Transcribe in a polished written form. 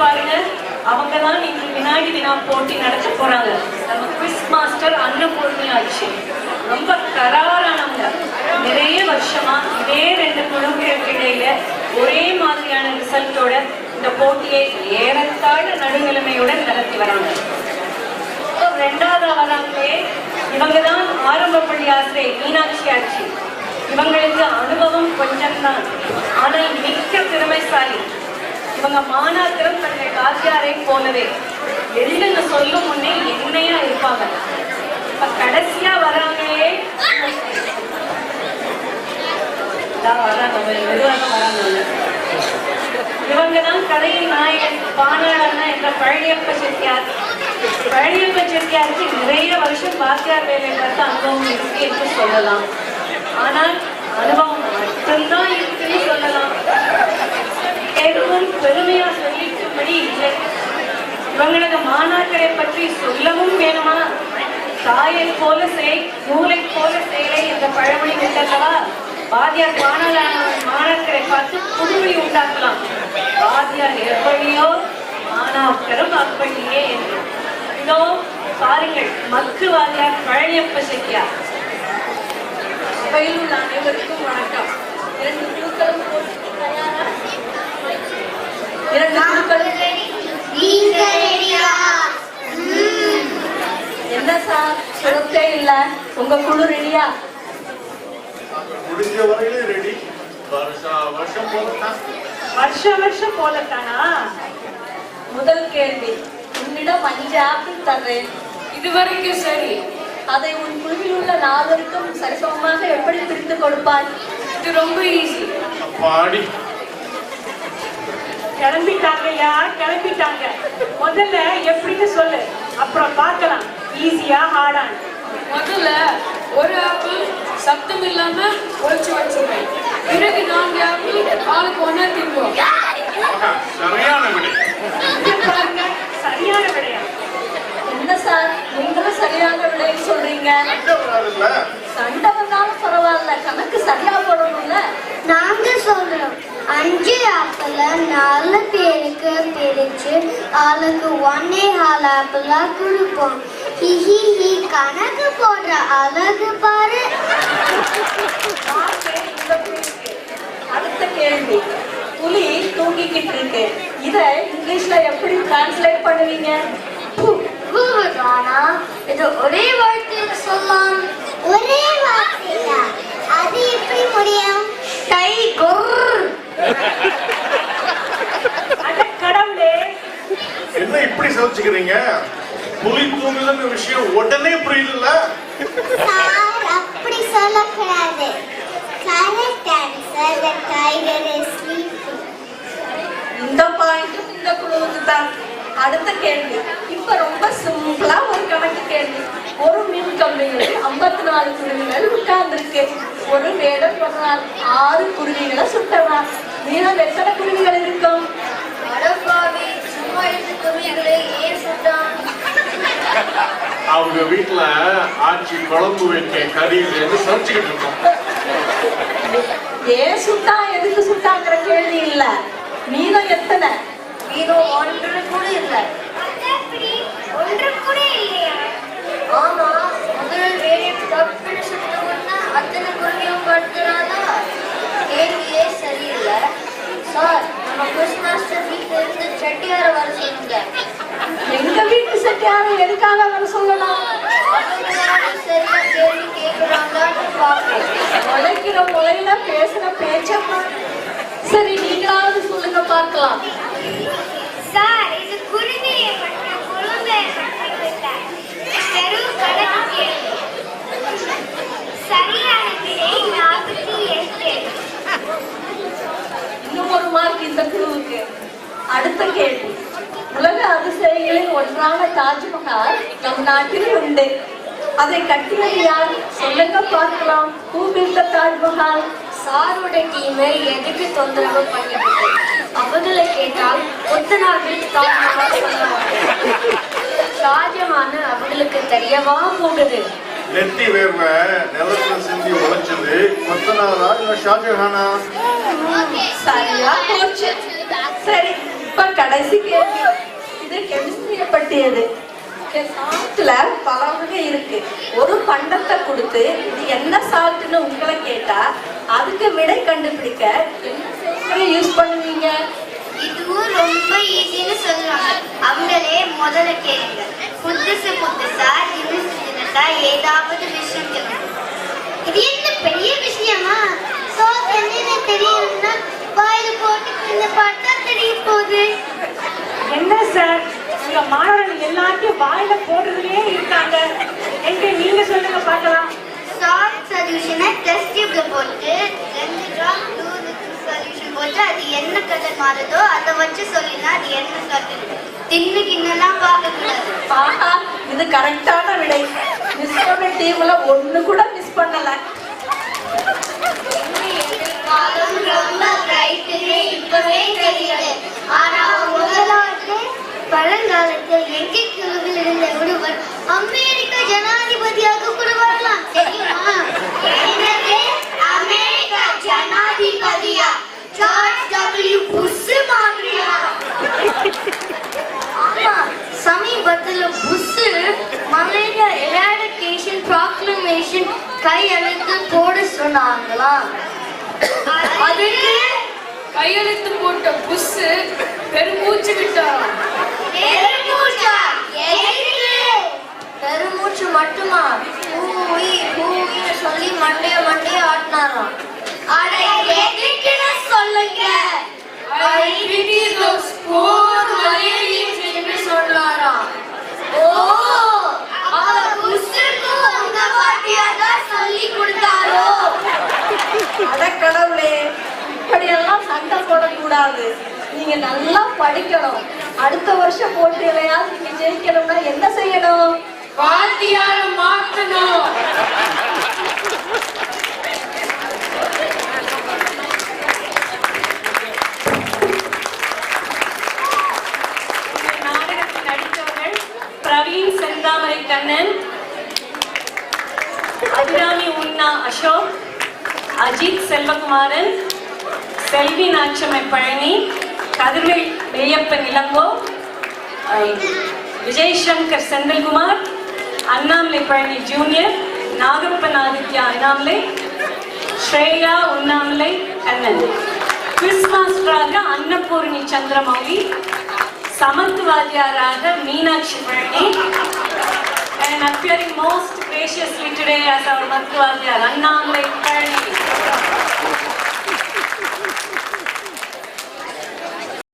பாருங்க, அவங்க தான் இன்று வினாடி வினா போட்டி நடத்த போறாங்க. நம்ம குவிஸ் மாஸ்டர் அன்னபூர்ணி ஆச்சு. ரொம்ப கராரானவங்க. நிறைய வருஷமா இதே 2 குழுக்களுக்கு இடையில ஒரே மாதிரியான ரிசல்ட்டோட இந்த போட்டியை ஏறத்தாழ நடுநிலைமையுடன் நடத்தி வராங்க. 2வது வராங்களே, இவங்க தான் ஆரம்ப பள்ளி ஆசிரியை மீனாட்சி ஆட்சி. இவங்களுக்கு அனுபவம் கொஞ்சம் தான், ஆனால் மிக்க திறமைசாலி. இவங்க மாணாக்கரும் தங்கள் வாத்தியாரை போலவே எள்ளுன்னு சொல்லும் முன்னே எண்ணெயா இருப்பாங்க. இப்ப கடைசியா வராங்களே இவங்க தான் கதையின் நாயகன் பானாளன என்ற பழனியப்ப செட்டியார். பழனியப்ப செட்டியாருக்கு நிறைய வருஷம் வாத்தியார் வேலை பார்த்த அனுபவம் இருக்கு என்று சொல்லலாம். ஆனால் அனுபவம் மட்டும்தான் இருக்குன்னு சொல்லலாம். எதுவும் பெருமையா சொல்லிக்கும்படி இல்லை. இவங்களது மாணாக்கரை பற்றி சொல்லவும் வேணுமா? தாயை போல செய், நூலை போல செயலை என்ற பழமொழி விட்டல்லவா? வாத்தியார் மாணாக்கரை பார்த்து புதுவழி உண்டாக்கலாம். வாத்தியார் எப்படியோ மாணாக்கரும் அப்படியே என்று. இதோ பாருங்கள், மக்கு வாத்தியார் பழனியப்ப செட்டியார். சபையில் உள்ள அனைவருக்கும் வணக்கம். 2 குழுக்களும் தயாரா? 2 குழுக்களும் என்ன சார் சுரத்தே இல்ல? உங்க குழு ரெடியா? முடிஞ்ச வரையில ரெடி. வருஷம் போலத்தானா? முதல் கேள்வி, உன்னிடம் 5 ஆப்பிள் தர்றேன். இதுவரைக்கும் சரி. அதை உன் குழுவில் உள்ள 4ருக்கும் சரிசமமாக எப்படி பிரித்து கொடுப்பாய்? இது ரொம்ப ஈஸி. கிளம்பிட்டாங்கய்யா, கிளம்பிட்டாங்க. முதல்ல எப்படின்னு சொல்லு, அப்புறம் பார்க்கலாம் ஈஸியா ஹார்டான். முதல்ல 1 ஆப்பிள் சத்தம் இல்லாம ஒழிச்சு வச்சுருவேன். பிறகு 4 ஆப்பிள் ஆளுக்கு 1 தின்போம். சரியான விடை. சரியான விடையா? என்ன சார் நீங்களும் சரியான விடைன்னு சொல்றீங்க? சண்டை வந்தாலும் பரவாயில்ல, கணக்கு சரியா போடணும்ல. நாங்க சொல்றோம் 5 ஆப்பிள 4 பேருக்கு பிரிச்சு ஆளுக்கு 1.5 ஆப்பிளா கொடுப்போம். ஹிஹி கணக்கு போடுற அழகு பாரு. அடுத்த கேள்வி, புலி தூங்கிக்கிட்டு இருக்கு. இத இங்கிலீஷ்ல எப்படி டிரான்ஸ்லேட் பண்ணுவீங்க? இது ஒரே வார்த்தையில சொல்லலாம். ஒரே வார்த்தையில அது எப்படி முடியும்? கை கொர். கடவுளே, என்ன இப்படி சோதிச்சுக்கிறீங்க? புலி தூங்குதுன்ற விஷயம் உடனே புரியுதுல்ல? சார் அப்படி சொல்லக்கூடாது. Correct answer, the tiger is sleeping. இந்த பாயிண்ட் இந்த குழுவுக்கு தான். அடுத்த கேள்வி, இப்ப ரொம்ப சிம்பிளா ஒரு கணக்கு கேள்வி. ஒரு மின் கம்பியில் 54 குருவிகள் உட்கார்ந்துருக்கு. ஒரு வேடம் போடுறார், 6 குருவிகளை சுட்டுறார். மீதம் எத்தனை குருவிகள் இருக்கும்? அடப்பாவி, சும்மா இருந்த குருவிகளை ஏன் சுட்டான்? அவங்க வீட்டுல ஆச்சி குழம்பு வைக்க கறியில சமைச்சுக்கிட்டு இருக்கோம். ஏன் சுட்டா எதுக்கு சுட்டாங்கிற கேள்வி இல்ல, மீதம் எத்தனை? மீதம் 1 கூட இல்ல. 1 கூட இல்லையா? ஆமா, முதல் வேடம் தப்புன்னு சுட்டவன்னா அத்தனை குருவியும் படுத்துறானா? கேள்வியே சரியில்லை. சார், நம்ம குவிஸ் மாஸ்டர் வீட்டுல இருந்து செட்டியார வர சொல்லுங்க. எங்க வீட்டு செட்டியார எதுக்காக வர சொல்லலாம்? சரியா கேள்வி கேட்கிறாங்களான்னு பார்ப்போம். உழைக்கிற முறையில பேசுற பேச்சம்மா. சரி, நீங்களாவது சொல்லுங்க பார்க்கலாம். சார், இது குருவியை பற்றி குழந்தையை பற்றி தெருவு கணக்கு கேள்வி. சரியான விடை 48. இன்னும் 1 மார்க் இந்த குழுவுக்கு. அடுத்த கேள்வி, உலக அதிசயங்களில் ஒன்றான தாஜ்மஹால் நம் நாட்டில் உண்டு. அதை கட்டியது யார்? சொல்லுங்க பார்க்கலாம். Who built the Taj Mahal? சாரோட டீமை எதுக்கு தொந்தரவு பண்ணிட்டு அவங்களை கேட்டால் கொத்தனார்கள் தாஜ்மஹால் சொல்லுவாங்க. ஷாஜஹான் அவங்களுக்கு தெரியவா போகுது? நெத்தி வேர்வை நிலத்துல சிந்தி உழைச்சது கொத்தனாரா இல்ல ஷாஜஹானா? சரியா போச்சு. சரி, இப்ப கடைசி கேள்வி, இது கெமிஸ்ட்ரியை பற்றியது. சால்ட்ல பல வகை இருக்கு. ஒரு பண்டத்தை கொடுத்து இது என்ன சால்ட்னு உங்களை கேட்டா அதுக்கு விடை கண்டுபிடிக்க என்ன செய்முறை யூஸ் பண்ணுவீங்க? இதுவும் ரொம்ப ஈஸின்னு சொல்லுவாங்க. அவங்களே முதல்ல கேளுங்க. புதுசா இன்னும் ஏதாவது விஷயம் கேளுங்க. இது என்ன பெரிய விஷயமா? என்னன்னு தெரியும்னா வாயில போட்டு பார்த்தா தெரிய போகுது. என்ன சார், உங்க மாணவர்கள் எல்லாத்தையும் வாயில போடுறதுலயே இருக்காங்க. எங்க நீங்க சொல்லுங்க பார்க்கலாம். சால்ட் சொல்யூஷனை டெஸ்ட் டியூப்ல போட்டு 2 கிராம் சொல்யூஷன் போட்டு அது என்ன கலர் மாறுதோ அதை வச்சு சொல்லினா அது என்ன கலர். தின்னுக்கின்னெல்லாம் பார்க்க கூடாது. ஆஹா, இது கரெக்டான விடை. மிஸ்ஸோட டீம்ல ஒண்ணு கூட மிஸ் பண்ணல. ரொம்ப பிரைட்னு இப்பவே தெரியுது. ஆனா முதலாவது பழங்காலத்தில் எங்கே குழுவில் இருந்த ஒருவர் அமெரிக்க ஜனாதிபதியாக கூட வரலாம். தெரியுமா? அமெரிக்க ஜனாதிபதியா? ஜார்ஜ் டபிள்யூ புஷ் மாதிரியா? ஆமா, சமீபத்தில் புஷ் மலேரியா எராடிகேஷன் ப்ராக்ளமேஷன் கையெழுத்து போட சொன்னாங்களாம். அதுக்கு கையெழுத்து போட்ட புஷ் பெருமூச்சு விட்டாராம். பெருமூச்சு மட்டுமா? சொல்லி மண்டைய ஆட்டினாராம். சொல்லுங்க. I pity those poor Malayalians என்று சொன்னாராம். ஓ, அவர் புஷ்ஷுக்கும் அந்த வாட்டியாதான் சொல்லி கொடுத்தாரோ? அட கடவுளே, இப்படியெல்லாம் சண்டை போடக்கூடாது. நீங்க நல்லா படிக்கணும். அடுத்த வருஷம் போட்டியிலையாவது நீங்க ஜெயிக்கணும்னா என்ன செய்யணும்? வாத்தியார மாத்தணும். நாடகத்தில் நடித்தவர்கள் பிரவீன் செந்தாமரை கண்ணன், அபிராமி உன்னா அசோக், அஜித் செல்வகுமாரன், செல்வி நாச்சமை பழனி, கதிர்வேல் மெய்யப்பன் இளங்கோ, விஜய் சங்கர் செந்தில்குமார், அண்ணாமலை பழனி ஜூனியர், நாகப்பன் ஆதித்யா அண்ணாமலை, ஸ்ரேயா உண்ணாமலை கண்ணன். குவிஸ் மாஸ்டராக அன்னபூர்ணி சந்திரமௌலி, சமத்துவாதியாராக Meenakshi Palani, and appearing most graciously today as our Mathuvadyar, Annamlai Pazhani.